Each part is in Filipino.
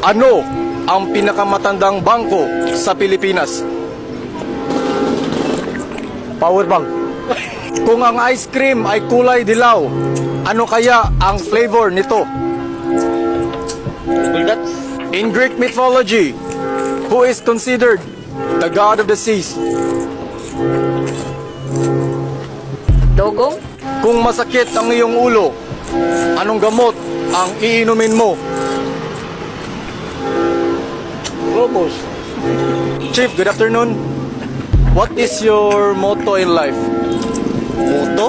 Ano ang pinakamatandang bangko sa Pilipinas? Powerbank. Kung ang ice cream ay kulay dilaw, ano kaya ang flavor nito? Bulgat. In Greek mythology, who is considered the god of the seas? Dogong? Kung masakit ang iyong ulo, anong gamot ang iinumin mo? Globos. Chief, good afternoon. What is your motto in life? Muto.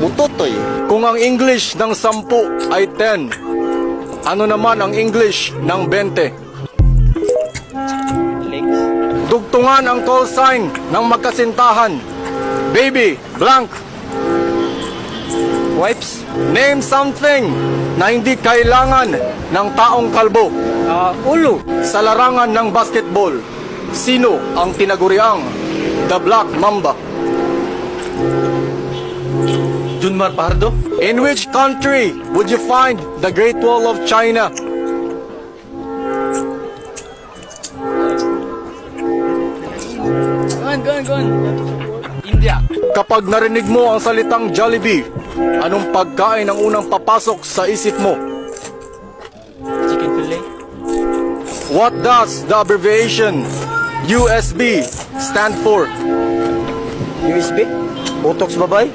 Mutotoy. Kung ang English ng 10 ay 10, ano naman ang English ng 20? Legs. Dugtungan ang call sign ng magkasintahan. Baby, blank. Wipes. Name something na hindi kailangan ng taong kalbo. Ulo. Sa larangan ng basketball, sino ang tinaguriang The Black Mamba? Junmar Pardo. In which country would you find the Great Wall of China? Go on. India. Kapag narinig mo ang salitang Jollibee, anong pagkain ang unang papasok sa isip mo? Chicken fillet. What does the abbreviation USB stand for? USB. Botox babay.